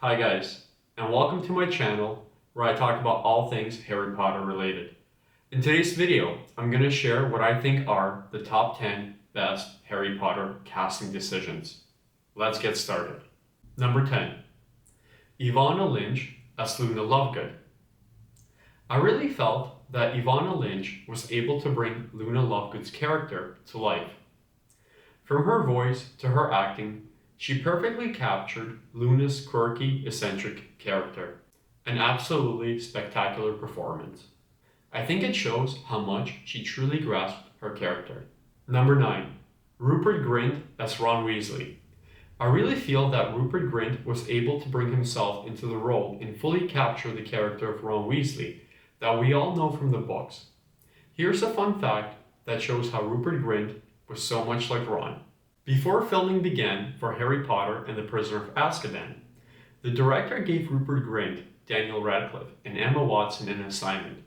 Hi guys, and welcome to my channel where I talk about all things Harry Potter related. In today's video, I'm going to share what I think are the top 10 best Harry Potter casting decisions. Let's get started. Number 10. Ivana Lynch as Luna Lovegood. I really felt that Ivana Lynch was able to bring Luna Lovegood's character to life. From her voice to her acting, she perfectly captured Luna's quirky, eccentric character. An absolutely spectacular performance. I think it shows how much she truly grasped her character. Number 9. Rupert Grint as Ron Weasley. I really feel that Rupert Grint was able to bring himself into the role and fully capture the character of Ron Weasley that we all know from the books. Here's a fun fact that shows how Rupert Grint was so much like Ron. Before filming began for Harry Potter and the Prisoner of Azkaban, the director gave Rupert Grint, Daniel Radcliffe, and Emma Watson an assignment,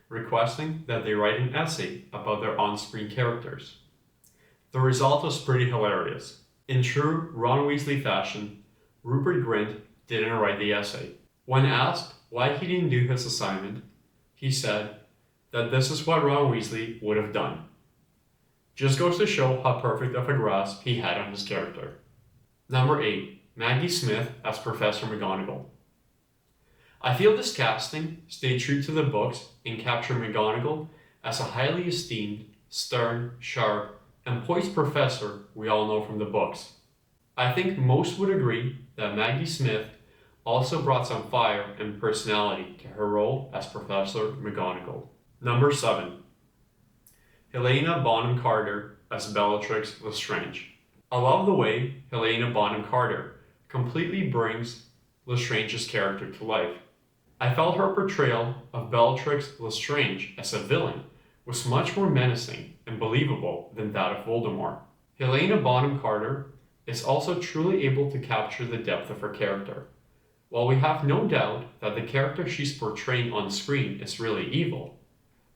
requesting that they write an essay about their on-screen characters. The result was pretty hilarious. In true Ron Weasley fashion, Rupert Grint didn't write the essay. When asked why he didn't do his assignment, he said that this is what Ron Weasley would have done. Just goes to show how perfect of a grasp he had on his character. Number 8. Maggie Smith as Professor McGonagall. I feel this casting stayed true to the books and captured McGonagall as a highly esteemed, stern, sharp, and poised professor we all know from the books. I think most would agree that Maggie Smith also brought some fire and personality to her role as Professor McGonagall. Number 7. Helena Bonham Carter as Bellatrix Lestrange. I love the way Helena Bonham Carter completely brings Lestrange's character to life. I felt her portrayal of Bellatrix Lestrange as a villain was much more menacing and believable than that of Voldemort. Helena Bonham Carter is also truly able to capture the depth of her character. While we have no doubt that the character she's portraying on screen is really evil,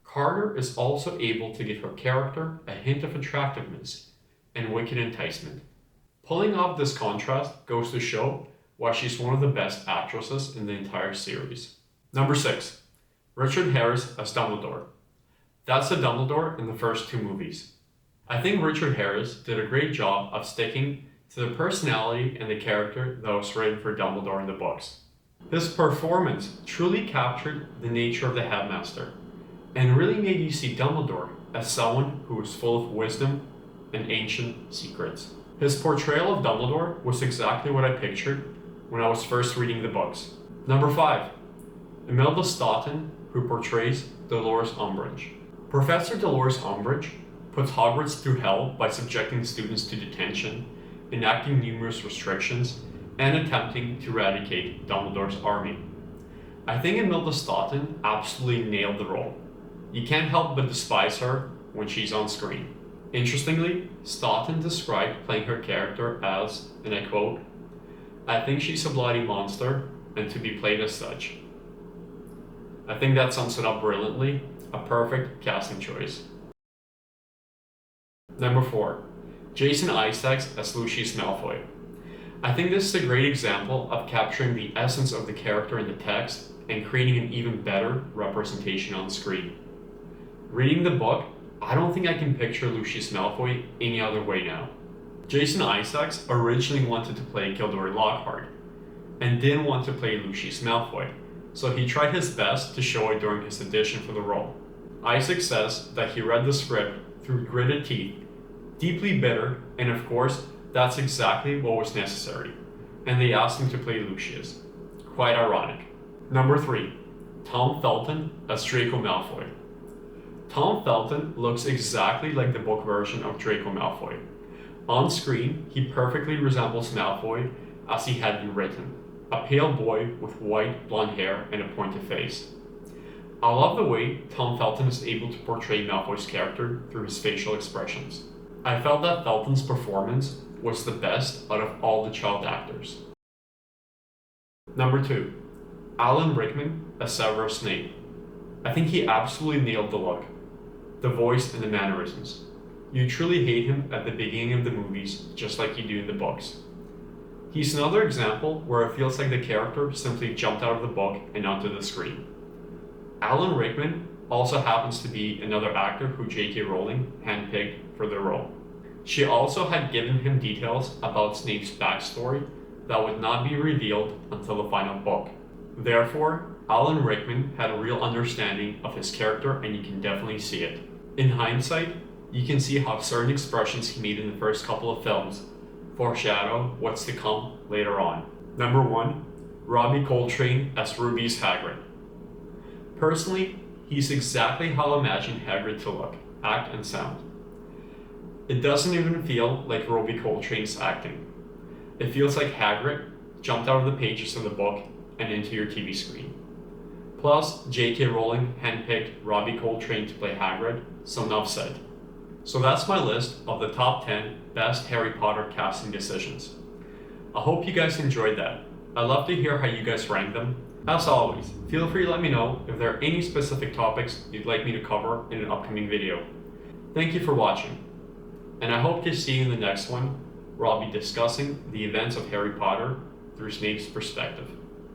Carter is also able to give her character a hint of attractiveness and wicked enticement. Pulling off this contrast goes to show why she's one of the best actresses in the entire series. Number 6. Richard Harris as Dumbledore. That's the Dumbledore in the first two movies. I think Richard Harris did a great job of sticking to the personality and the character that was written for Dumbledore in the books. His performance truly captured the nature of the headmaster, and really made you see Dumbledore as someone who was full of wisdom and ancient secrets. His portrayal of Dumbledore was exactly what I pictured when I was first reading the books. Number 5. Imelda Staunton, who portrays Dolores Umbridge. Professor Dolores Umbridge puts Hogwarts through hell by subjecting students to detention, enacting numerous restrictions, and attempting to eradicate Dumbledore's army. I think Imelda Staunton absolutely nailed the role. You can't help but despise her when she's on screen. Interestingly, Staunton described playing her character as, and I quote, "I think she's a bloody monster and to be played as such." I think that sums it up brilliantly, a perfect casting choice. Number 4. Jason Isaacs as Lucius Malfoy. I think this is a great example of capturing the essence of the character in the text and creating an even better representation on screen. Reading the book, I don't think I can picture Lucius Malfoy any other way now. Jason Isaacs originally wanted to play Gilderoy Lockhart, and didn't want to play Lucius Malfoy, so he tried his best to show it during his audition for the role. Isaac says that he read the script through gritted teeth, deeply bitter, and of course, that's exactly what was necessary, and they asked him to play Lucius. Quite ironic. Number 3. Tom Felton as Draco Malfoy. Tom Felton looks exactly like the book version of Draco Malfoy. On screen, he perfectly resembles Malfoy as he had been written, a pale boy with white blonde hair and a pointed face. I love the way Tom Felton is able to portray Malfoy's character through his facial expressions. I felt that Felton's performance was the best out of all the child actors. Number 2. Alan Rickman as Severus Snape. I think he absolutely nailed the look, the voice, and the mannerisms. You truly hate him at the beginning of the movies, just like you do in the books. He's another example where it feels like the character simply jumped out of the book and onto the screen. Alan Rickman also happens to be another actor who J.K. Rowling handpicked for the role. She also had given him details about Snape's backstory that would not be revealed until the final book. Therefore, Alan Rickman had a real understanding of his character, and you can definitely see it. In hindsight, you can see how certain expressions he made in the first couple of films foreshadow what's to come later on. Number 1, Robbie Coltrane as Ruby's Hagrid. Personally, he's exactly how I imagined Hagrid to look, act, and sound. It doesn't even feel like Robbie Coltrane's acting. It feels like Hagrid jumped out of the pages of the book and into your TV screen. Plus, J.K. Rowling handpicked Robbie Coltrane to play Hagrid, so enough said. So that's my list of the top 10 best Harry Potter casting decisions. I hope you guys enjoyed that. I'd love to hear how you guys rank them. As always, feel free to let me know if there are any specific topics you'd like me to cover in an upcoming video. Thank you for watching, and I hope to see you in the next one, where I'll be discussing the events of Harry Potter through Snape's perspective.